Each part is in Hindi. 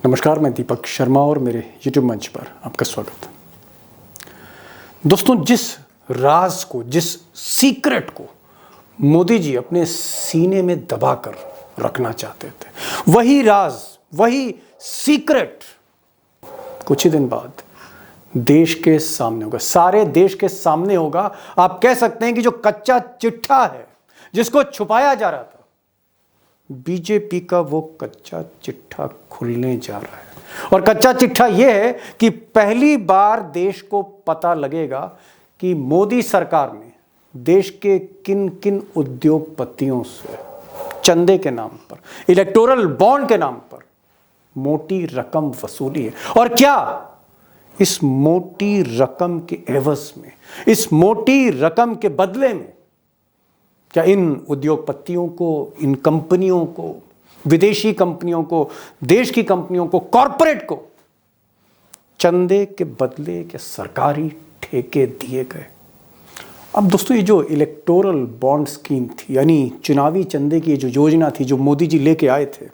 नमस्कार, मैं दीपक शर्मा और मेरे YouTube मंच पर आपका स्वागत है। दोस्तों, जिस राज को, जिस सीक्रेट को मोदी जी अपने सीने में दबाकर रखना चाहते थे, वही राज, वही सीक्रेट कुछ ही दिन बाद देश के सामने होगा, सारे देश के सामने होगा। आप कह सकते हैं कि जो कच्चा चिट्ठा है जिसको छुपाया जा रहा था, बीजेपी का वो कच्चा चिट्ठा खुलने जा रहा है। और कच्चा चिट्ठा यह है कि पहली बार देश को पता लगेगा कि मोदी सरकार ने देश के किन किन उद्योगपतियों से चंदे के नाम पर, इलेक्टोरल बॉन्ड के नाम पर मोटी रकम वसूली है। और क्या इस मोटी रकम के एवज में, इस मोटी रकम के बदले में, क्या इन उद्योगपतियों को, इन कंपनियों को, विदेशी कंपनियों को, देश की कंपनियों को, कॉरपोरेट को चंदे के बदले क्या सरकारी ठेके दिए गए? अब दोस्तों, ये जो इलेक्टोरल बॉन्ड स्कीम थी, यानी चुनावी चंदे की जो योजना थी, जो मोदी जी लेके आए थे,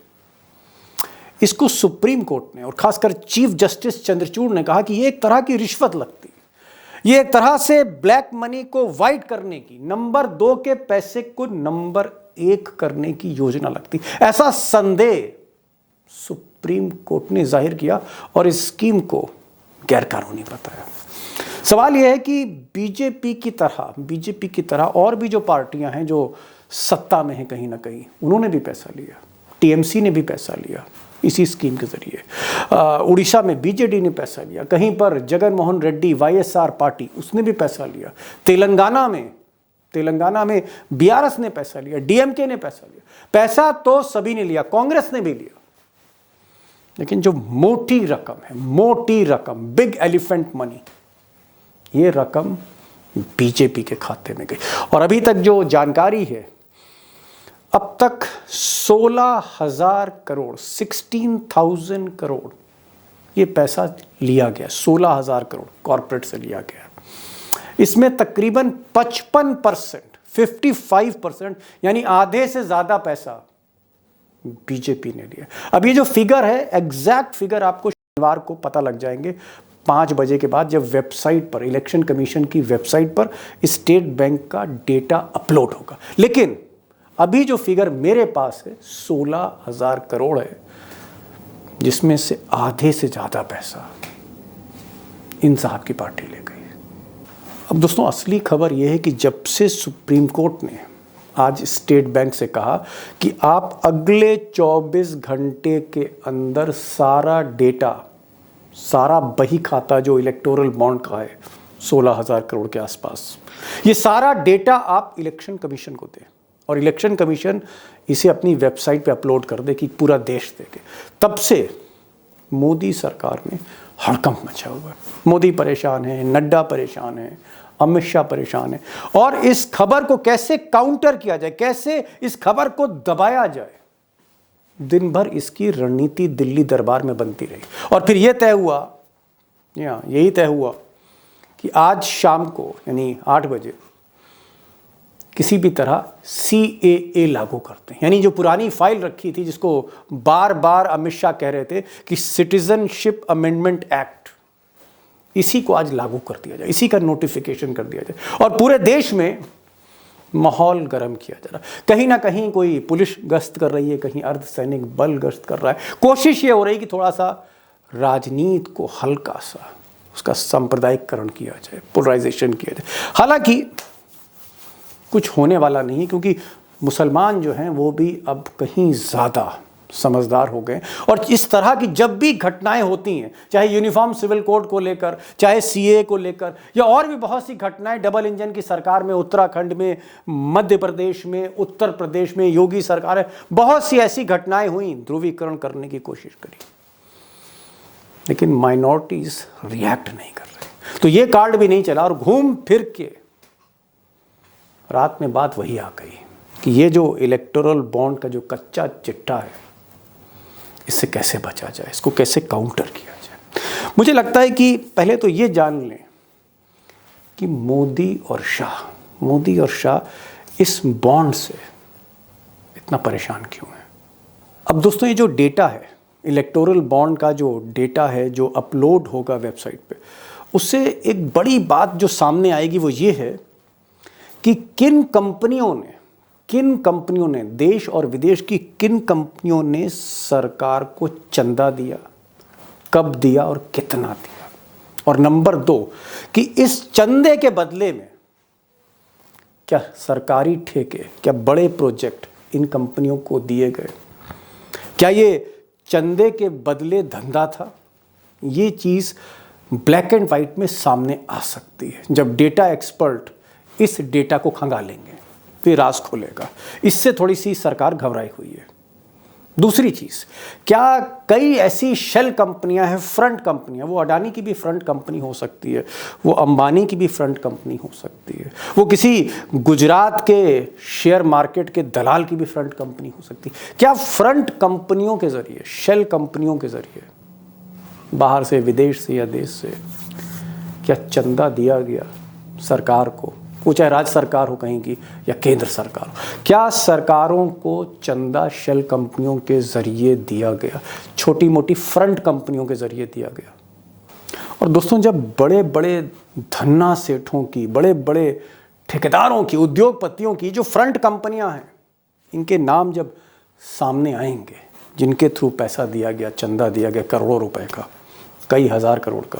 इसको सुप्रीम कोर्ट ने और खासकर चीफ जस्टिस चंद्रचूड़ ने कहा कि ये एक तरह की रिश्वत लगती है, ये एक तरह से ब्लैक मनी को वाइट करने की, नंबर 2 के पैसे को नंबर 1 करने की योजना लगती। ऐसा संदेह सुप्रीम कोर्ट ने जाहिर किया और इस स्कीम को गैरकानूनी बताया। सवाल यह है कि बीजेपी की तरह और भी जो पार्टियां हैं जो सत्ता में हैं, कहीं ना कहीं उन्होंने भी पैसा लिया, टीएमसी ने भी पैसा लिया इसी स्कीम के जरिए। उड़ीसा में बीजेडी ने पैसा लिया, कहीं पर जगन मोहन रेड्डी वाईएसआर पार्टी, उसने भी पैसा लिया। तेलंगाना में बीआरएस ने पैसा लिया, डीएमके ने पैसा लिया। पैसा तो सभी ने लिया, कांग्रेस ने भी लिया। लेकिन जो मोटी रकम है, मोटी रकम, बिग एलिफेंट मनी, ये रकम बीजेपी के खाते में गई। और अभी तक जो जानकारी है, अब तक 16,000 करोड़, 16,000 करोड़ ये पैसा लिया गया। 16,000 करोड़ कॉर्पोरेट से लिया गया। इसमें तकरीबन 55%, 55% यानी आधे से ज्यादा पैसा बीजेपी ने लिया। अब ये जो फिगर है, एग्जैक्ट फिगर आपको शनिवार को पता लग जाएंगे 5 बजे के बाद, जब वेबसाइट पर, इलेक्शन कमीशन की वेबसाइट पर स्टेट बैंक का डेटा अपलोड होगा। लेकिन अभी जो फिगर मेरे पास है 16,000 करोड़ है, जिसमें से आधे से ज्यादा पैसा इन साहब की पार्टी ले गई। अब दोस्तों, असली खबर यह है कि जब से सुप्रीम कोर्ट ने आज स्टेट बैंक से कहा कि आप अगले 24 घंटे के अंदर सारा डेटा, सारा बही खाता जो इलेक्टोरल बॉन्ड का है 16,000 करोड़ के आसपास, ये सारा डेटा आप इलेक्शन कमीशन को दें और इलेक्शन कमीशन इसे अपनी वेबसाइट पे अपलोड कर दे कि पूरा देश देखे, तब से मोदी सरकार में हड़कंप मचा हुआ है। मोदी परेशान है, नड्डा परेशान है, अमित शाह परेशान है। और इस खबर को कैसे काउंटर किया जाए, कैसे इस खबर को दबाया जाए, दिन भर इसकी रणनीति दिल्ली दरबार में बनती रही। और फिर यही तय हुआ कि आज शाम को, यानी 8 बजे, किसी भी तरह CAA लागू करते हैं। यानी जो पुरानी फाइल रखी थी, जिसको बार बार अमित शाह कह रहे थे कि सिटीजनशिप अमेंडमेंट एक्ट, इसी को आज लागू कर दिया जाए, इसी का नोटिफिकेशन कर दिया जाए। और पूरे देश में माहौल गर्म किया जा रहा है। कहीं ना कहीं कोई पुलिस गश्त कर रही है, कहीं अर्धसैनिक बल गश्त कर रहा है। कोशिश ये हो रही है कि थोड़ा सा राजनीति को हल्का सा उसका सांप्रदायिककरण किया जाए, पोलराइजेशन किया जाए। हालांकि कुछ होने वाला नहीं है, क्योंकि मुसलमान जो हैं वो भी अब कहीं ज़्यादा समझदार हो गए। और इस तरह की जब भी घटनाएं होती हैं, चाहे यूनिफॉर्म सिविल कोड को लेकर, चाहे CAA को लेकर, या और भी बहुत सी घटनाएं, डबल इंजन की सरकार में, उत्तराखंड में, मध्य प्रदेश में, उत्तर प्रदेश में योगी सरकार है, बहुत सी ऐसी घटनाएं हुई, ध्रुवीकरण करने की कोशिश करी, लेकिन माइनॉरिटीज रिएक्ट नहीं कर रहे। तो ये कार्ड भी नहीं चला और घूम फिर के रात में बात वही आ गई कि ये जो इलेक्टोरल बॉन्ड का जो कच्चा चिट्ठा है, इससे कैसे बचा जाए, इसको कैसे काउंटर किया जाए। मुझे लगता है कि पहले तो ये जान लें कि मोदी और शाह इस बॉन्ड से इतना परेशान क्यों है। अब दोस्तों, ये जो डेटा है, इलेक्टोरल बॉन्ड का जो डेटा है जो अपलोड होगा वेबसाइट पे, उससे एक बड़ी बात जो सामने आएगी वो ये है कि किन कंपनियों ने देश और विदेश की किन कंपनियों ने सरकार को चंदा दिया, कब दिया और कितना दिया। और नंबर 2 कि इस चंदे के बदले में क्या सरकारी ठेके, क्या बड़े प्रोजेक्ट इन कंपनियों को दिए गए, क्या ये चंदे के बदले धंधा था। ये चीज़ ब्लैक एंड वाइट में सामने आ सकती है जब डेटा एक्सपर्ट इस डेटा को खंगालेंगे, फिर राज खोलेगा। इससे थोड़ी सी सरकार घबराई हुई है। दूसरी चीज़, क्या कई ऐसी शेल कंपनियां हैं, फ्रंट कंपनियां, वो अडानी की भी फ्रंट कंपनी हो सकती है, वो अंबानी की भी फ्रंट कंपनी हो सकती है, वो किसी गुजरात के शेयर मार्केट के दलाल की भी फ्रंट कंपनी हो सकती है। क्या फ्रंट कंपनियों के ज़रिए, शेल कंपनियों के ज़रिए बाहर से, विदेश से या देश से क्या चंदा दिया गया सरकार को, वो चाहे राज्य सरकार हो कहीं की या केंद्र सरकार हो, क्या सरकारों को चंदा शेल कंपनियों के ज़रिए दिया गया, छोटी मोटी फ्रंट कंपनियों के ज़रिए दिया गया। और दोस्तों, जब बड़े बड़े धन्ना सेठों की, बड़े बड़े ठेकेदारों की, उद्योगपतियों की जो फ्रंट कंपनियां हैं, इनके नाम जब सामने आएंगे, जिनके थ्रू पैसा दिया गया, चंदा दिया गया करोड़ों रुपए का, कई हज़ार करोड़ का,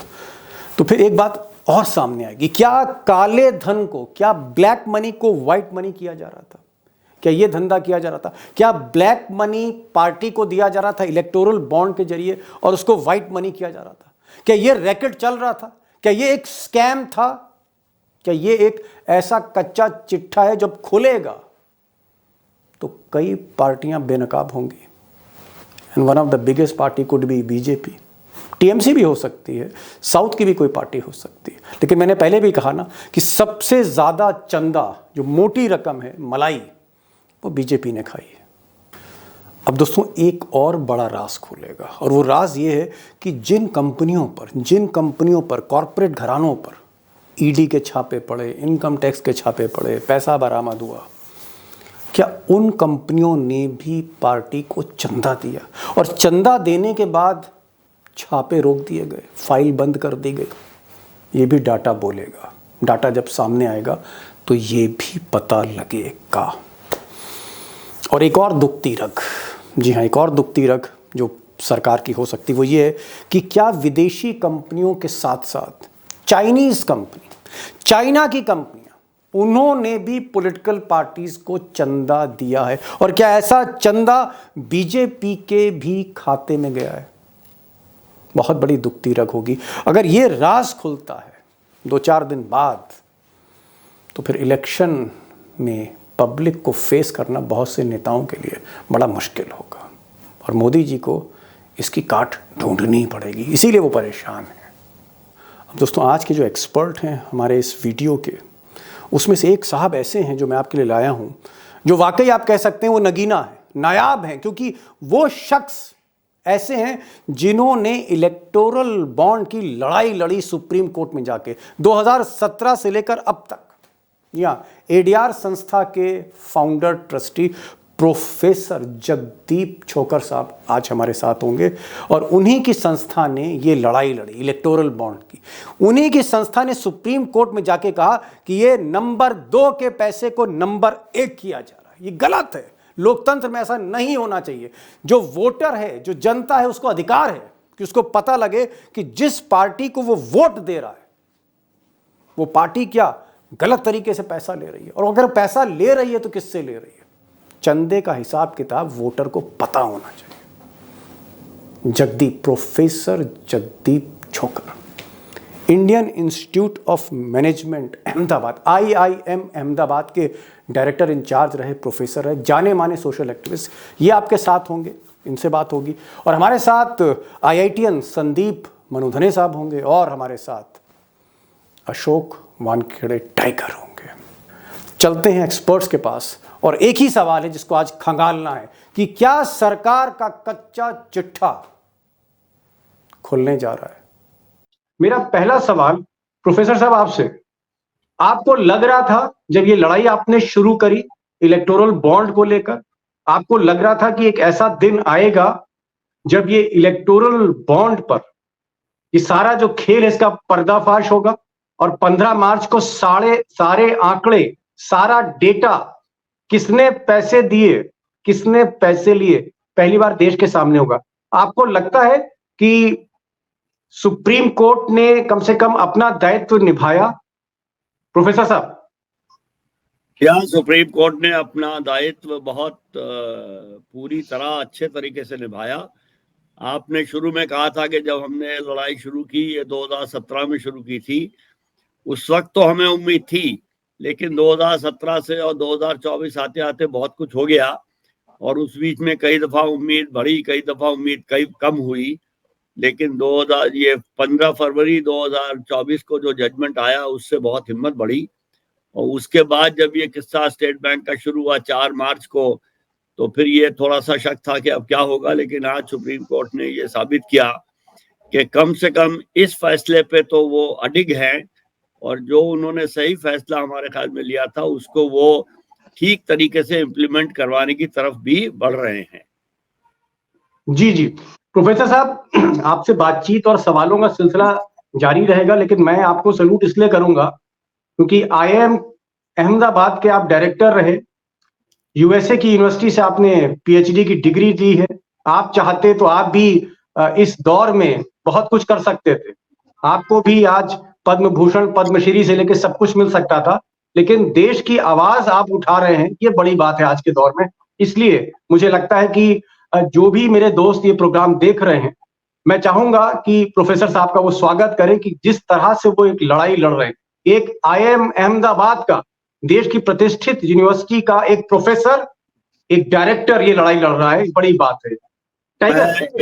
तो फिर एक बात और सामने आएगी। क्या काले धन को, क्या ब्लैक मनी को व्हाइट मनी किया जा रहा था? क्या यह धंधा किया जा रहा था? क्या ब्लैक मनी पार्टी को दिया जा रहा था इलेक्टोरल बॉन्ड के जरिए और उसको व्हाइट मनी किया जा रहा था? क्या यह रैकेट चल रहा था? क्या यह एक स्कैम था? क्या यह एक ऐसा कच्चा चिट्ठा है जब खुलेगा तो कई पार्टियां बेनकाब होंगी? And one of the biggest party could be BJP. TMC भी हो सकती है, साउथ की भी कोई पार्टी हो सकती है। लेकिन मैंने पहले भी कहा ना कि सबसे ज़्यादा चंदा, जो मोटी रकम है, मलाई, वो बीजेपी ने खाई है। अब दोस्तों, एक और बड़ा राज खुलेगा, और वो राज ये है कि जिन कंपनियों पर कॉरपोरेट घरानों पर ईडी के छापे पड़े, इनकम टैक्स के छापे पड़े, पैसा बरामद हुआ, क्या उन कंपनियों ने भी पार्टी को चंदा दिया? और चंदा देने के बाद छापे रोक दिए गए, फाइल बंद कर दी गई। ये भी डाटा बोलेगा। डाटा जब सामने आएगा तो ये भी पता लगेगा। और एक और दुखती रग, जी हाँ, एक और दुखती रग जो सरकार की हो सकती, वो ये है कि क्या विदेशी कंपनियों के साथ साथ चाइनीज कंपनी, चाइना की कंपनियां, उन्होंने भी पॉलिटिकल पार्टीज को चंदा दिया है? और क्या ऐसा चंदा बीजेपी के भी खाते में गया है? बहुत बड़ी दुखती रग होगी। अगर ये राज खुलता है 2-4 दिन बाद, तो फिर इलेक्शन में पब्लिक को फेस करना बहुत से नेताओं के लिए बड़ा मुश्किल होगा, और मोदी जी को इसकी काट ढूंढनी पड़ेगी, इसीलिए वो परेशान हैं। अब दोस्तों, आज के जो एक्सपर्ट हैं हमारे इस वीडियो के, उसमें से एक साहब ऐसे हैं जो मैं आपके लिए लाया हूँ, जो वाकई आप कह सकते हैं वो नगीना है, नायाब हैं, क्योंकि वो शख्स ऐसे हैं जिन्होंने इलेक्टोरल बॉन्ड की लड़ाई लड़ी सुप्रीम कोर्ट में जाके 2017 से लेकर अब तक। या एडीआर संस्था के founder trustee professor Jagdeep Chhokar साहब आज हमारे साथ होंगे, और उन्हीं की संस्था ने ये लड़ाई लड़ी इलेक्टोरल बॉन्ड की। उन्हीं की संस्था ने सुप्रीम कोर्ट में जाके कहा कि ये नंबर 2 के पैसे को नंबर 1 किया जा रहा है, ये गलत है, लोकतंत्र में ऐसा नहीं होना चाहिए। जो वोटर है, जो जनता है, उसको अधिकार है कि उसको पता लगे कि जिस पार्टी को वो वोट दे रहा है, वो पार्टी क्या गलत तरीके से पैसा ले रही है, और अगर पैसा ले रही है तो किससे ले रही है। चंदे का हिसाब किताब वोटर को पता होना चाहिए। Professor Jagdeep Chhokar, Indian institute of management Ahmedabad, IIM Ahmedabad के डायरेक्टर इंचार्ज रहे प्रोफेसर है, जाने माने सोशल एक्टिविस्ट, ये आपके साथ होंगे, इनसे बात होगी। और हमारे साथ IITian संदीप मनुधने साहब होंगे, और हमारे साथ अशोक वानखेड़े टाइगर होंगे। चलते हैं एक्सपर्ट्स के पास, और एक ही सवाल है जिसको आज खंगालना है कि क्या सरकार का कच्चा चिट्ठा खुलने जा रहा है। मेरा पहला सवाल प्रोफेसर साहब आपसे, आपको लग रहा था जब ये लड़ाई आपने शुरू करी इलेक्टोरल बॉन्ड को लेकर, आपको लग रहा था कि एक ऐसा दिन आएगा जब ये इलेक्टोरल बॉन्ड पर ये सारा जो खेल है इसका पर्दाफाश होगा और 15 मार्च को सारे आंकड़े, सारा डेटा, किसने पैसे दिए, किसने पैसे लिए, पहली बार देश के सामने होगा। आपको लगता है कि सुप्रीम कोर्ट ने कम से कम अपना दायित्व निभाया, प्रोफेसर साहब? क्या सुप्रीम कोर्ट ने अपना दायित्व बहुत पूरी तरह अच्छे तरीके से निभाया। आपने शुरू में कहा था कि जब हमने लड़ाई शुरू की, ये 2017 में शुरू की थी, उस वक्त तो हमें उम्मीद थी, लेकिन 2017 से और 2024 आते आते बहुत कुछ हो गया और उस बीच में कई दफा उम्मीद बढ़ी, कई दफा उम्मीद कई कम हुई। लेकिन 15 फरवरी 2024 को जो जजमेंट आया उससे बहुत हिम्मत बढ़ी और उसके बाद जब ये किस्सा स्टेट बैंक का शुरू हुआ 4 मार्च को, तो फिर ये थोड़ा सा शक था कि अब क्या होगा। लेकिन आज सुप्रीम कोर्ट ने ये साबित किया कि कम से कम इस फैसले पे तो वो अडिग हैं और जो उन्होंने सही फैसला हमारे ख्याल में लिया था उसको वो ठीक तरीके से इम्प्लीमेंट करवाने की तरफ भी बढ़ रहे हैं। जी जी प्रोफेसर साहब, आपसे बातचीत और सवालों का सिलसिला जारी रहेगा, लेकिन मैं आपको सैल्यूट इसलिए करूंगा क्योंकि IIM अहमदाबाद के आप डायरेक्टर रहे, USA की यूनिवर्सिटी से आपने PhD की डिग्री दी है। आप चाहते तो आप भी इस दौर में बहुत कुछ कर सकते थे। आपको भी आज पद्म भूषण, पद्मश्री से लेकर सब कुछ मिल सकता था, लेकिन देश की आवाज आप उठा रहे हैं, ये बड़ी बात है आज के दौर में। इसलिए मुझे लगता है कि जो भी मेरे दोस्त ये प्रोग्राम देख रहे हैं, मैं चाहूंगा कि प्रोफेसर साहब का वो स्वागत करें कि जिस तरह से वो एक लड़ाई लड़ रहे हैं, एक IIM अहमदाबाद का, देश की प्रतिष्ठित यूनिवर्सिटी का एक प्रोफेसर, एक डायरेक्टर ये लड़ाई लड़ रहा है, बड़ी बात है।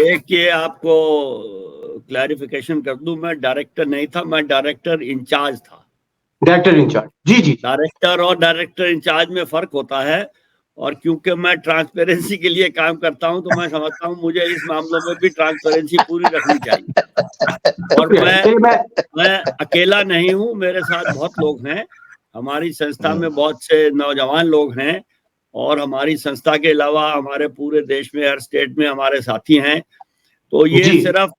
एक ये आपको क्लैरिफिकेशन कर दूं, मैं डायरेक्टर नहीं था, मैं डायरेक्टर इंचार्ज था। डायरेक्टर इंचार्ज, जी जी। डायरेक्टर और डायरेक्टर इंचार्ज में फर्क होता है और क्योंकि मैं ट्रांसपेरेंसी के लिए काम करता हूं तो मैं समझता हूं मुझे इस मामलों में भी ट्रांसपेरेंसी पूरी रखनी चाहिए। और मैं अकेला नहीं हूं, मेरे साथ बहुत लोग हैं, हमारी संस्था में बहुत से नौजवान लोग हैं और हमारी संस्था के अलावा हमारे पूरे देश में हर स्टेट में हमारे साथी हैं। तो ये सिर्फ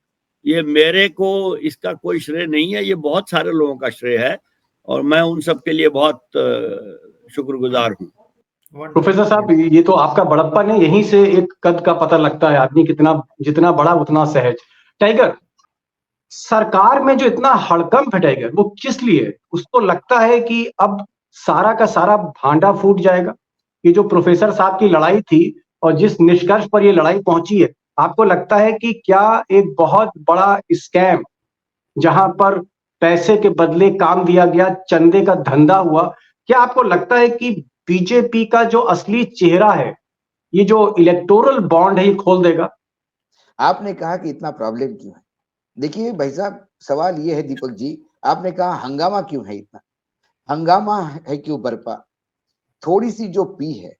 ये मेरे को इसका कोई श्रेय नहीं है, ये बहुत सारे लोगों का श्रेय है और मैं उन सब के लिए बहुत शुक्रगुजार हूँ। प्रोफेसर साहब, ये तो आपका बड़प्पन है, यहीं से एक कद का पता लगता है, आदमी कितना जितना बड़ा उतना सहज। टाइगर, सरकार में जो इतना हड़कंप है टाइगर, वो किस लिए? उसको लगता है कि अब सारा का सारा भांडा फूट जाएगा। ये जो प्रोफेसर साहब की लड़ाई थी और जिस निष्कर्ष पर ये लड़ाई पहुंची है, आपको लगता है कि क्या एक बहुत बड़ा स्कैम, जहां पर पैसे के बदले काम दिया गया, चंदे का धंधा हुआ, क्या आपको लगता है कि बीजेपी का जो असली चेहरा है, ये जो इलेक्टोरल बॉन्ड है, ये खोल देगा? आपने कहा कि इतना प्रॉब्लम क्यों है। देखिए भाई साहब, सवाल ये है दीपक जी, आपने कहा हंगामा क्यों है इतना। हंगामा है क्यों बरपा, थोड़ी सी जो पी है,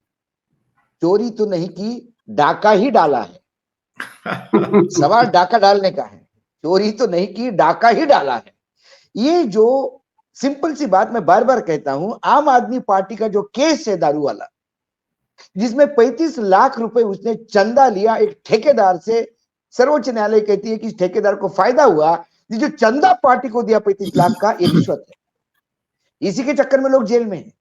चोरी तो नहीं की, डाका ही डाला है। सवाल डाका डालने का है, चोरी तो नहीं की, डाका ही डाला है। ये जो सिंपल सी बात मैं बार बार कहता हूं, आम आदमी पार्टी का जो केस है दारू वाला, जिसमें 35 लाख रुपए उसने चंदा लिया एक ठेकेदार से, सर्वोच्च न्यायालय कहती है कि इस ठेकेदार को फायदा हुआ, ये जो चंदा पार्टी को दिया 35 लाख का, ये रिश्वत है। इसी के चक्कर में लोग जेल में हैं।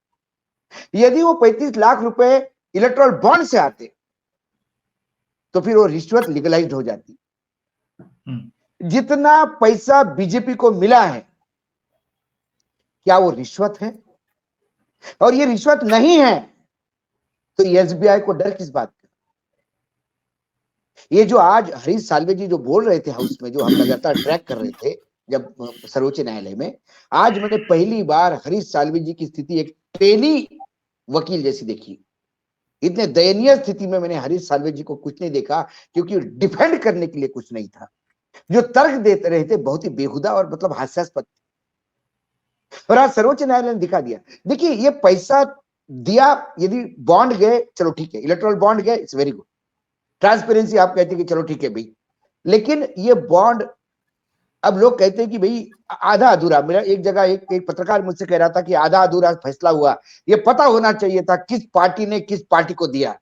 यदि वो 35 लाख रुपए इलेक्टोरल बॉन्ड से आते तो फिर वो रिश्वत लीगलाइज्ड हो जाती। जितना पैसा बीजेपी को मिला है, क्या वो रिश्वत है? और ये रिश्वत नहीं है तो SBI को डर किस बात का? ये जो आज हरीश साल्वे जी जो बोल रहे थे हाउस में, जो हम लगातार ट्रैक कर रहे थे जब सर्वोच्च न्यायालय में, आज मैंने पहली बार हरीश साल्वे जी की स्थिति एक ट्रेनी वकील जैसी देखी। इतने दयनीय स्थिति में मैंने हरीश साल्वे जी को कुछ नहीं देखा, क्योंकि डिफेंड करने के लिए कुछ नहीं था। जो तर्क देते रहे थे बहुत ही बेहुदा और मतलब हास्यास्पद। और आज सर्वोच्च न्यायालय ने दिखा दिया। देखिए, ये पैसा दिया, यदि बॉन्ड गए चलो ठीक है, इलेक्टोरल बॉन्ड गए इट्स वेरी गुड, ट्रांसपेरेंसी आप कहते हैं कि चलो ठीक है भाई, लेकिन ये बॉन्ड अब लोग कहते हैं कि भाई आधा अधूरा। मेरा एक जगह एक पत्रकार मुझसे कह रहा था कि आधा अधूरा फैसला हुआ, ये पता होना चाहिए था किस पार्टी ने किस पार्टी को दिया।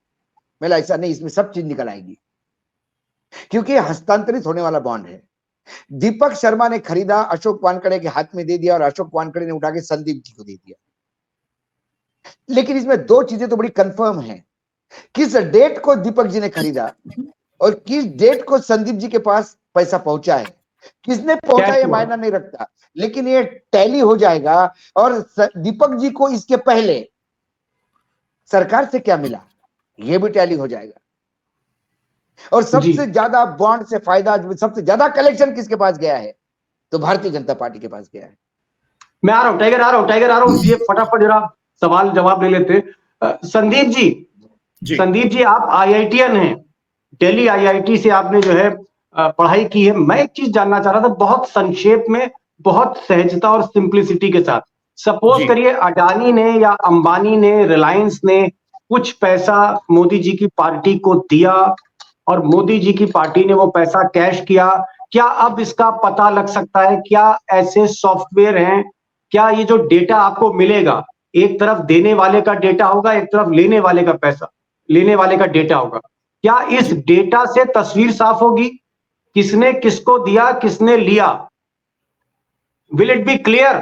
मेरा ऐसा नहीं, इसमें सब चीज निकल आएगी। क्योंकि हस्तांतरित होने वाला बॉन्ड है। दीपक शर्मा ने खरीदा, अशोक वानखेड़े के हाथ में दे दिया और अशोक वानखेड़े ने उठा के संदीप जी को दे दिया। लेकिन इसमें दो चीजें तो बड़ी कंफर्म है, किस डेट को दीपक जी ने खरीदा और किस डेट को संदीप जी के पास पैसा पहुंचा है। किसने पहुंचा ये मायना नहीं रखता, लेकिन ये टैली हो जाएगा। और दीपक जी को इसके पहले सरकार से क्या मिला ये भी टैली हो जाएगा। और सबसे ज्यादा बॉन्ड से फायदा, सबसे ज्यादा कलेक्शन किसके पास गया है, तो भारतीय जनता पार्टी के पास गया है। मैं आ रहा हूं, टाइगर आ रहा हूं, ये फटाफट जरा सवाल जवाब ले लेते। संदीप जी, संदीप जी आप IITian हैं, दिल्ली IIT से आपने जो है पढ़ाई की है। मैं एक चीज जानना चाह रहा था बहुत संक्षेप में, बहुत सहजता और सिंप्लिसिटी के साथ। सपोज करिए अडानी ने या अंबानी ने, रिलायंस ने कुछ पैसा मोदी जी की पार्टी को दिया और मोदी जी की पार्टी ने वो पैसा कैश किया, क्या अब इसका पता लग सकता है? क्या ऐसे सॉफ्टवेयर हैं? क्या ये जो डेटा आपको मिलेगा, एक तरफ देने वाले का डेटा होगा, एक तरफ लेने वाले का पैसा, लेने वाले का डेटा होगा, क्या इस डेटा से तस्वीर साफ होगी किसने किसको दिया, किसने लिया? Will it be clear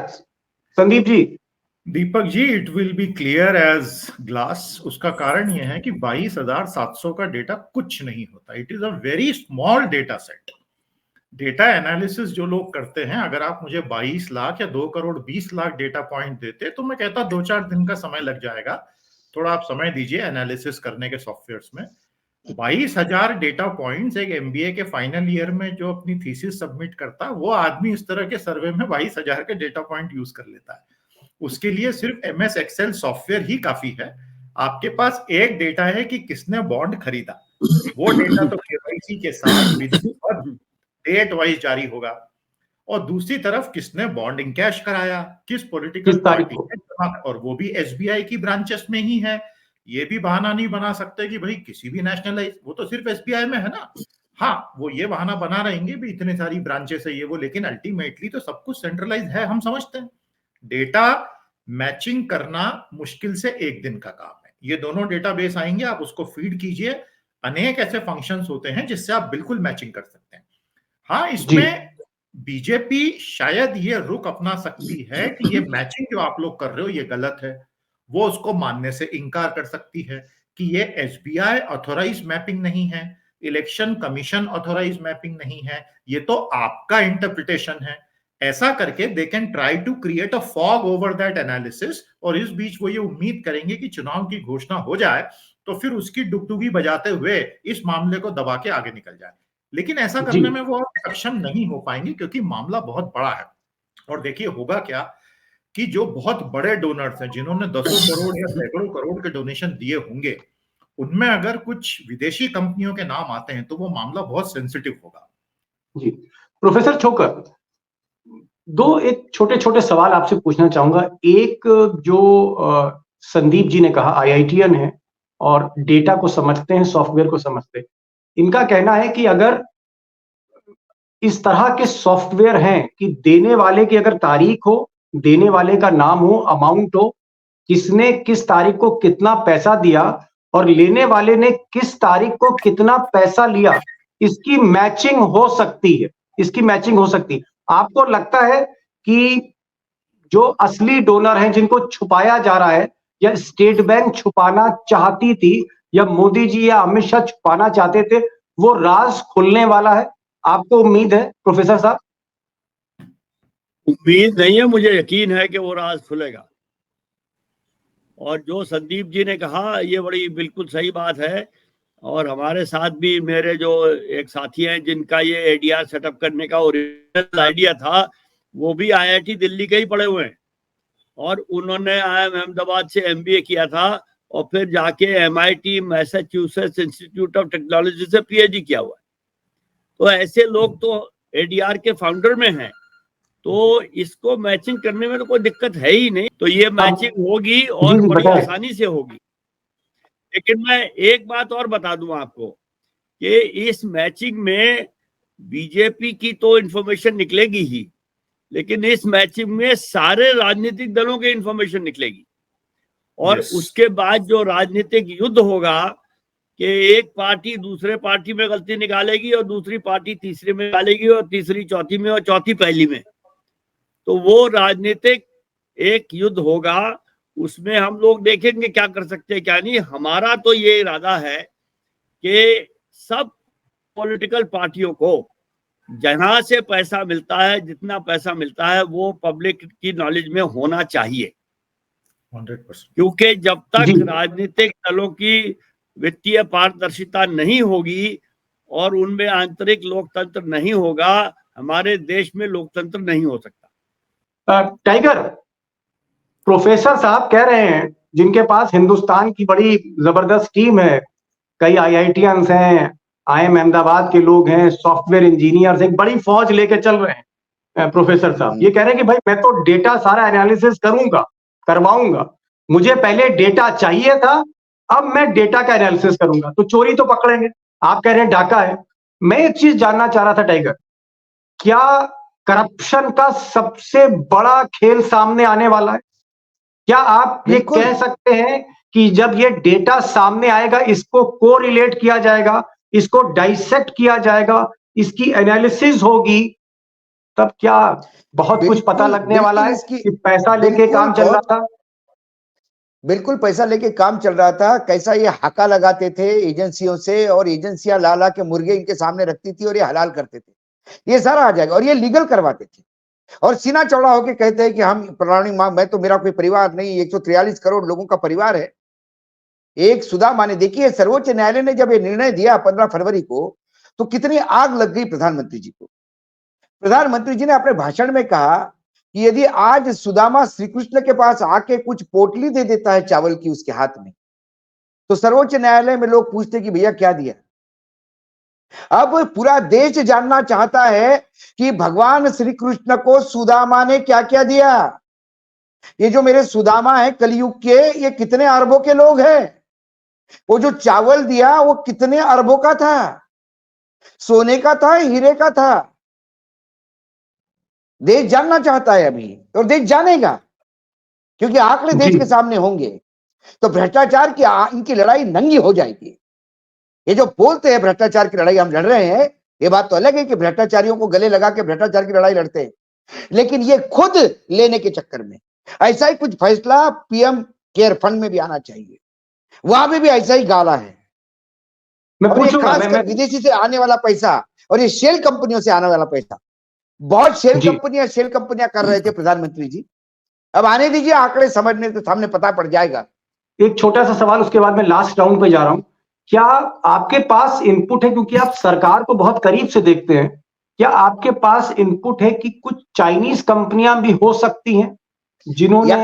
Sandeep ji? Deepak ji, it will be clear as glass. उसका कारण यह है कि 22,700 का डेटा कुछ नहीं होता। It is a very small data set. Data analysis जो लोग करते हैं, अगर आप मुझे 22 लाख या 2 करोड़ 20 लाख डेटा पॉइंट देते तो मैं कहता 2-4 दिन का समय लग जाएगा, थोड़ा आप समय दीजिए एनालिसिस करने के सॉफ्टवेयर्स में। 22,000 डेटा पॉइंट्स एक MBA के फाइनल ईयर में जो अपनी थीसिस सबमिट करता, वो आदमी इस तरह के सर्वे में 22,000 के डेटा पॉइंट यूज कर लेता है। उसके लिए सिर्फ MS Excel सॉफ्टवेयर ही काफी है। आपके पास एक डेटा है कि किसने बॉन्ड खरीदा, वो डेटा तो KYC के साथ डेट वाइज जारी होगा। और दूसरी तरफ किसने बॉन्ड इनकैश कराया, किस पॉलिटिकल पार्टी ने, और वो भी SBI की ब्रांचेस में ही है। ये भी बहाना नहीं बना सकते कि भाई किसी भी नेशनलाइज, वो तो सिर्फ SBI में है ना। हाँ, वो ये बहाना बना रहेंगे भी इतने सारी ब्रांचेस है ये वो, लेकिन अल्टीमेटली तो सब कुछ सेंट्रलाइज है, हम समझते हैं। डेटा मैचिंग करना मुश्किल से 1 दिन का काम है। ये दोनों डेटाबेस आएंगे, आप उसको फीड कीजिए, अनेक ऐसे फंक्शंस होते हैं जिससे आप बिल्कुल मैचिंग कर सकते हैं। हाँ, इसमें बीजेपी शायद ये रुक अपना सकती है कि ये मैचिंग जो आप लोग कर रहे हो ये गलत है, वो उसको मानने से इनकार कर सकती है कि ये SBI ऑथोराइज मैपिंग नहीं है, इलेक्शन कमीशन ऑथोराइज मैपिंग नहीं है, ये तो आपका इंटरप्रिटेशन है। ऐसा करके they can try to create a fog over that analysis, और इस बीच वो ये उम्मीद करेंगे कि चुनाव की घोषणा हो जाए तो फिर उसकी डुगडुगी बजाते हुए इस मामले को दबा के आगे निकल जाए। लेकिन ऐसा करने में वो सक्षम नहीं हो पाएंगे क्योंकि मामला बहुत बड़ा है। और देखिए होगा क्या कि जो बहुत बड़े डोनर्स हैं, जिन्होंने दसों करोड़ या सैकड़ों करोड़ के डोनेशन दिए होंगे, उनमें अगर कुछ विदेशी कंपनियों के नाम आते हैं तो वो मामला बहुत सेंसिटिव होगा। जी प्रोफेसर छोकर, दो एक छोटे छोटे सवाल आपसे पूछना चाहूंगा। एक जो संदीप जी ने कहा IITian है और डेटा को समझते हैं, सॉफ्टवेयर को समझते हैं, इनका कहना है कि अगर इस तरह के सॉफ्टवेयर हैं कि देने वाले की अगर तारीख हो, देने वाले का नाम हो, अमाउंट हो, किसने किस तारीख को कितना पैसा दिया और लेने वाले ने किस तारीख को कितना पैसा लिया, इसकी मैचिंग हो सकती है, इसकी मैचिंग हो सकती है। आपको लगता है कि जो असली डोनर हैं जिनको छुपाया जा रहा है, या स्टेट बैंक छुपाना चाहती थी या मोदी जी या अमित शाह छुपाना चाहते थे, वो राज खुलने वाला है? आपको उम्मीद है प्रोफेसर साहब? उम्मीद नहीं है, मुझे यकीन है कि वो राज खुलेगा। और जो संदीप जी ने कहा ये बड़ी बिल्कुल सही बात है। और हमारे साथ भी मेरे जो एक साथी हैं जिनका ये ADR सेटअप करने का ओरिजिनल आइडिया था, वो भी IIT दिल्ली के ही पढ़े हुए हैं और उन्होंने IIM अहमदाबाद से MBA किया था और फिर जाके MIT Massachusetts institute of technology से PhD किया हुआ है। तो ऐसे लोग तो ADR के फाउंडर में हैं, तो इसको मैचिंग करने में तो कोई दिक्कत है ही नहीं। तो ये मैचिंग होगी और बड़ी आसानी से होगी। लेकिन मैं एक बात और बता दूं आपको कि इस मैचिंग में बीजेपी की तो इंफॉर्मेशन निकलेगी ही, लेकिन इस मैचिंग में सारे राजनीतिक दलों की इंफॉर्मेशन निकलेगी। और उसके बाद जो राजनीतिक युद्ध होगा कि एक पार्टी दूसरे पार्टी में गलती निकालेगी और दूसरी पार्टी तीसरे में निकालेगी और तीसरी चौथी में और चौथी पहली में। तो वो राजनीतिक एक युद्ध होगा, उसमें हम लोग देखेंगे क्या कर सकते हैं क्या नहीं। हमारा तो ये इरादा है कि सब पॉलिटिकल पार्टियों को जहां से पैसा मिलता है, जितना पैसा मिलता है, वो पब्लिक की नॉलेज में होना चाहिए। 100%। क्योंकि जब तक राजनीतिक दलों की वित्तीय पारदर्शिता नहीं होगी और उनमें आंतरिक लोकतंत्र नहीं होगा, हमारे देश में लोकतंत्र नहीं हो सकता। टाइगर, प्रोफेसर साहब कह रहे हैं, जिनके पास हिंदुस्तान की बड़ी जबरदस्त टीम है, कई IITians हैं, IIM अहमदाबाद के लोग हैं, सॉफ्टवेयर इंजीनियर्स, एक बड़ी फौज लेके चल रहे हैं। प्रोफेसर साहब ये कह रहे हैं कि भाई मैं तो डेटा सारा एनालिसिस करवाऊंगा, मुझे पहले डेटा चाहिए था, अब मैं डेटा का एनालिसिस करूंगा। तो चोरी तो पकड़ेंगे, आप कह रहे हैं डाका है। मैं एक चीज जानना चाह रहा था टाइगर, क्या करप्शन का सबसे बड़ा खेल सामने आने वाला है? क्या आप ये कह सकते हैं कि जब ये डेटा सामने आएगा, इसको कोरिलेट किया जाएगा, इसको डाइसेक्ट किया जाएगा, इसकी एनालिसिस होगी, तब क्या बहुत कुछ पता लगने वाला है कि पैसा लेके काम चल रहा था? बिल्कुल पैसा लेके काम चल रहा था। कैसा ये हाका लगाते थे एजेंसियों से, और एजेंसियां ला के मुर्गे इनके सामने रखती थी और ये हलाल करते थे। ये सारा आ जाएगा, और ये लीगल करवाते थे और सीना चौड़ा होके कहते हैं कि हम प्राणी मां, मैं तो, मेरा कोई परिवार नहीं, 143 करोड़ लोगों का परिवार है। एक सुदामा ने, देखिए सर्वोच्च न्यायालय ने जब ये निर्णय दिया 15 फरवरी को, तो कितनी आग लग गई प्रधानमंत्री जी को। प्रधानमंत्री जी ने अपने भाषण में कहा कि यदि आज सुदामा श्री कृष्ण के पास आके कुछ पोटली दे देता है चावल की उसके हाथ में, तो सर्वोच्च न्यायालय में लोग पूछते कि भैया क्या दिया। अब पूरा देश जानना चाहता है कि भगवान श्री कृष्ण को सुदामा ने क्या क्या दिया। ये जो मेरे सुदामा है कलयुग के, ये कितने अरबों के लोग हैं। वो जो चावल दिया वो कितने अरबों का था, सोने का था, हीरे का था। देश जानना चाहता है अभी, और देश जानेगा, क्योंकि आंकड़े देश के सामने होंगे। तो भ्रष्टाचार की इनकी लड़ाई नंगी हो जाएगी। ये जो बोलते हैं भ्रष्टाचार की लड़ाई हम लड़ रहे हैं, ये बात तो अलग है कि भ्रष्टाचारियों को गले लगा के भ्रष्टाचार की लड़ाई लड़ते हैं, लेकिन ये खुद लेने के चक्कर में ऐसा ही कुछ फैसला PM केयर फंड में भी आना चाहिए। वहां पे भी ऐसा ही गाला है। और ये खासकर विदेशी से आने वाला पैसा और ये शेल कंपनियों से आने वाला पैसा, बहुत शेल कंपनियां कर रहे थे प्रधानमंत्री जी। अब आने दीजिए, आंकड़े समझने के सामने पता पड़ जाएगा। एक छोटा सा सवाल, उसके बाद मैं लास्ट राउंड पे जा रहा हूं। क्या आपके पास इनपुट है, क्योंकि आप सरकार को बहुत करीब से देखते हैं, क्या आपके पास इनपुट है कि कुछ चाइनीज कंपनियां भी हो सकती हैं जिन्होंने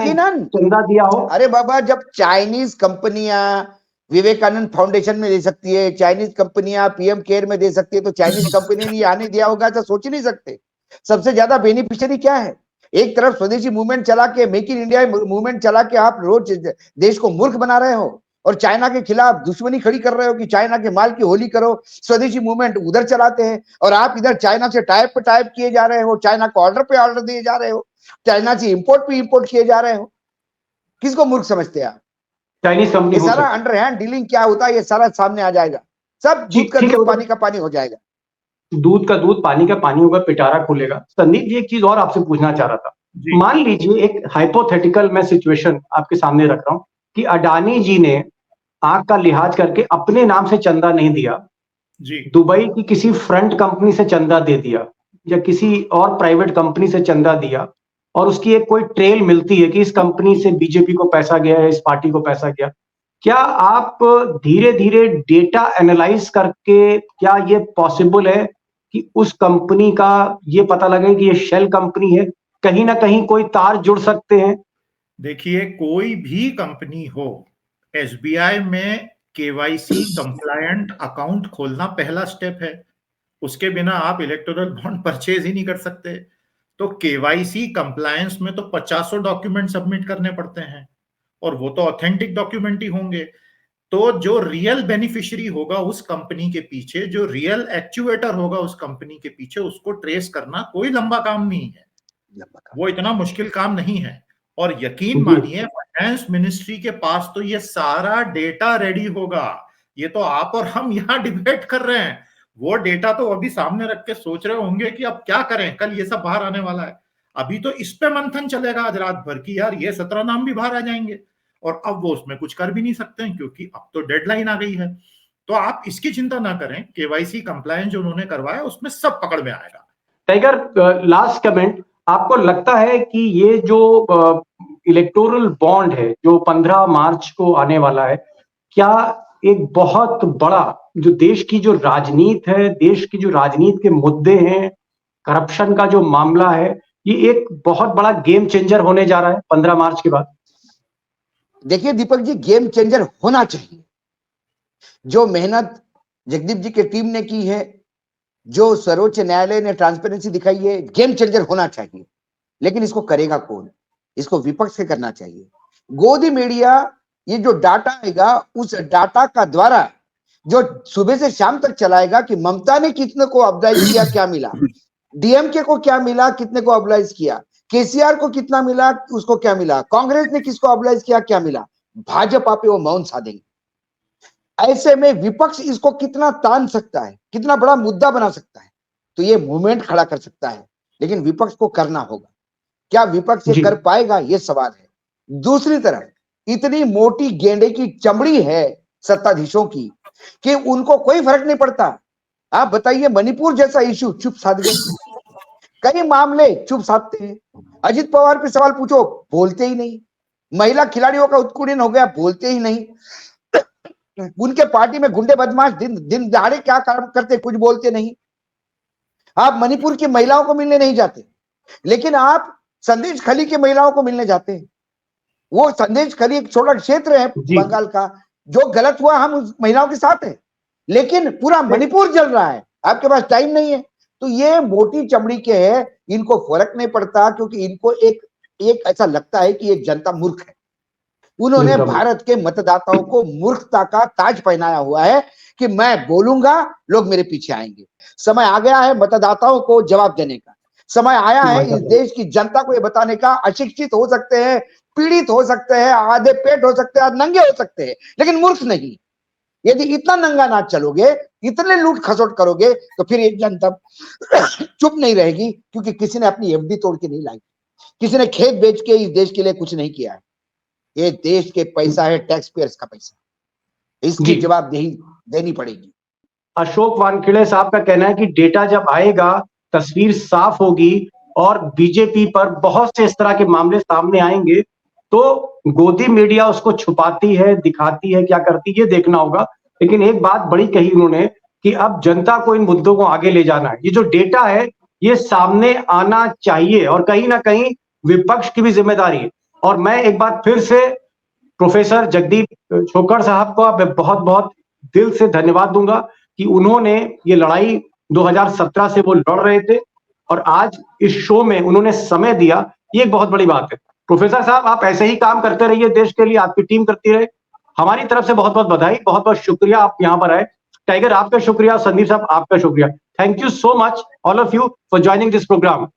चंदा दिया हो? अरे बाबा, जब चाइनीज कंपनियां विवेकानंद फाउंडेशन में दे सकती है, चाइनीज कंपनियां PM केयर में दे सकती है, तो चाइनीज कंपनी ने आने दिया होगा ऐसा सोच ही नहीं सकते। सबसे ज्यादा बेनिफिशियरी क्या है? एक तरफ स्वदेशी मूवमेंट चला के, मेक इन इंडिया मूवमेंट चला के आप रोज देश को मूर्ख बना रहे हो, और चाइना के खिलाफ दुश्मनी खड़ी कर रहे हो कि चाइना के माल की होली करो। स्वदेशी मूवमेंट उधर चलाते हैं और आप इधर चाइना से टाइप पे टाइप किए जा रहे हो, चाइना को ऑर्डर पे ऑर्डर दिए जा रहे हो, चाइना से इंपोर्ट पे इंपोर्ट किए जा रहे हो। किसको मूर्ख समझते हैं आप? Chinese company. ये सारा अंडरहैंड डीलिंग क्या होता है, ये सारा सामने आ जाएगा। सब दूध का दूध पानी का पानी हो जाएगा। दूध का दूध पानी का पानी होगा, पिटारा खुलेगा। संदीप जी, एक चीज और आपसे पूछना चाह रहा था। मान लीजिए एक हाइपोथेटिकल मैं सिचुएशन आपके सामने रख रहा हूं कि अडानी जी ने आंख का लिहाज करके अपने नाम से चंदा नहीं दिया, दुबई की किसी फ्रंट कंपनी से चंदा दे दिया या किसी और प्राइवेट कंपनी से चंदा दिया, और उसकी एक कोई ट्रेल मिलती है कि इस कंपनी से बीजेपी को पैसा गया है, इस पार्टी को पैसा गया। क्या आप धीरे धीरे डेटा एनालाइज करके, क्या ये पॉसिबल है कि उस कंपनी का ये पता लगे कि ये शेल कंपनी है, कहीं ना कहीं कोई तार जुड़ सकते हैं? देखिए, कोई भी कंपनी हो, SBI में KYC कंप्लायंट अकाउंट खोलना पहला स्टेप है। उसके बिना आप इलेक्टोरल बॉन्ड परचेज ही नहीं कर सकते। तो KYC कंप्लायंस में तो 50 डॉक्यूमेंट सबमिट करने पड़ते हैं, और वो तो ऑथेंटिक डॉक्यूमेंट ही होंगे। तो जो रियल बेनिफिशियरी होगा उस कंपनी के पीछे, जो रियल एक्चुएटर होगा उस कंपनी के पीछे, उसको ट्रेस करना कोई लंबा काम नहीं है, वो इतना मुश्किल काम नहीं है। और यकीन मानिए, फाइनेंस मिनिस्ट्री के पास तो ये सारा डेटा रेडी होगा। ये तो आप और हम यहाँ डिबेट कर रहे हैं, वो डेटा तो अभी सामने रख के सोच रहे होंगे कि अब क्या करें, कल ये सब बाहर आने वाला है। अभी तो इस पे मंथन चलेगा आज रात भर की, यार ये 17 नाम भी बाहर आ जाएंगे, और अब वो उसमें कुछ कर भी नहीं सकते हैं क्योंकि अब तो डेडलाइन आ गई है। तो आप इसकी चिंता ना करें, केवाईसी कंप्लायंस जो उन्होंने करवाया उसमें सब पकड़ में आएगा। टाइगर, लास्ट कमेंट, आपको लगता है कि ये जो इलेक्टोरल बॉन्ड है जो 15 मार्च को आने वाला है, क्या एक बहुत बड़ा जो देश की जो राजनीति है, देश की जो राजनीति के मुद्दे हैं, करप्शन का जो मामला है, ये एक बहुत बड़ा गेम चेंजर होने जा रहा है 15 मार्च के बाद? देखिए दीपक जी, गेम चेंजर होना चाहिए। जो मेहनत जगदीप जी की टीम ने की है, जो सर्वोच्च न्यायालय ने ट्रांसपेरेंसी दिखाई है, गेम चेंजर होना चाहिए। लेकिन इसको करेगा कौन? इसको विपक्ष से करना चाहिए। गोदी मीडिया ये जो डाटा आएगा, उस डाटा का द्वारा जो सुबह से शाम तक चलाएगा कि ममता ने कितने को ऑब्जर्व किया, क्या मिला, डीएमके को क्या मिला, कितने को ऑब्जर्व किया, केसीआर को कितना मिला, उसको क्या मिला, कांग्रेस ने किसको ऑब्जर्व किया, क्या मिला, भाजपा पे वो मौन साधेंगे। ऐसे में विपक्ष इसको कितना तान सकता है, कितना बड़ा मुद्दा बना सकता है, तो ये मूवमेंट खड़ा कर सकता है। लेकिन विपक्ष को करना होगा। क्या विपक्ष ये कर पाएगा, ये सवाल है। दूसरी तरफ इतनी मोटी गेंडे की चमड़ी है सत्ताधीशों की कि उनको कोई फर्क नहीं पड़ता। आप बताइए, मणिपुर जैसा इश्यू चुप साध गए, कई मामले चुप साधते हैं। अजित पवार पे सवाल पूछो, बोलते ही नहीं। महिला खिलाड़ियों का उत्पीड़न हो गया, बोलते ही नहीं। उनके पार्टी में गुंडे बदमाश दिन दहाड़े क्या काम करते, कुछ बोलते नहीं। आप मणिपुर की महिलाओं को मिलने नहीं जाते, लेकिन आप संदेश खली की महिलाओं को मिलने जाते हैं। वो संदेश खली एक छोटा क्षेत्र है बंगाल का, जो गलत हुआ हम उस महिलाओं के साथ हैं, लेकिन पूरा मणिपुर जल रहा है, आपके पास टाइम नहीं है। तो ये मोटी चमड़ी के हैं, इनको फर्क नहीं पड़ता, क्योंकि इनको एक ऐसा लगता है कि एक जनता मूर्ख है। उन्होंने भारत के मतदाताओं को मूर्खता का ताज पहनाया हुआ है कि मैं बोलूंगा, लोग मेरे पीछे आएंगे। समय आ गया है मतदाताओं को जवाब देने का। समय आया है इस देश की जनता को ये बताने का, अशिक्षित हो सकते हैं, पीड़ित हो सकते हैं, आधे पेट हो सकते हैं, नंगे हो सकते हैं, लेकिन मूर्ख नहीं। यदि इतना नंगा नाच चलोगे, इतने लूट खसोट करोगे, तो फिर ये जनता चुप नहीं रहेगी, क्योंकि किसी ने अपनी एफडी तोड़ के नहीं लाई, किसी ने खेत बेच के इस देश के लिए कुछ नहीं किया है। ये देश के पैसा है, टैक्स पेयर्स का पैसा, इसकी जवाबदेही देनी पड़ेगी। अशोक वानखेड़े साहब का कहना है कि डेटा जब आएगा, तस्वीर साफ होगी और बीजेपी पर बहुत से इस तरह के मामले सामने आएंगे, तो गोदी मीडिया उसको छुपाती है, दिखाती है, क्या करती है, ये देखना होगा। लेकिन एक बात बड़ी कही उन्होंने कि अब जनता को इन मुद्दों को आगे ले जाना है। ये जो डेटा है ये सामने आना चाहिए, और कहीं ना कहीं विपक्ष की भी जिम्मेदारी है। और मैं एक बार फिर से प्रोफेसर जगदीप छोकड़ साहब को बहुत बहुत दिल से धन्यवाद दूंगा कि उन्होंने ये लड़ाई 2017 से वो लड़ रहे थे, और आज इस शो में उन्होंने समय दिया, ये एक बहुत बड़ी बात है। प्रोफेसर साहब, आप ऐसे ही काम करते रहिए, देश के लिए आपकी टीम करती रहे। हमारी तरफ से बहुत बहुत बधाई, बहुत बहुत शुक्रिया आप यहाँ पर आए। टाइगर आपका शुक्रिया, संदीप साहब आपका शुक्रिया। Thank you so much all of you for joining this programme.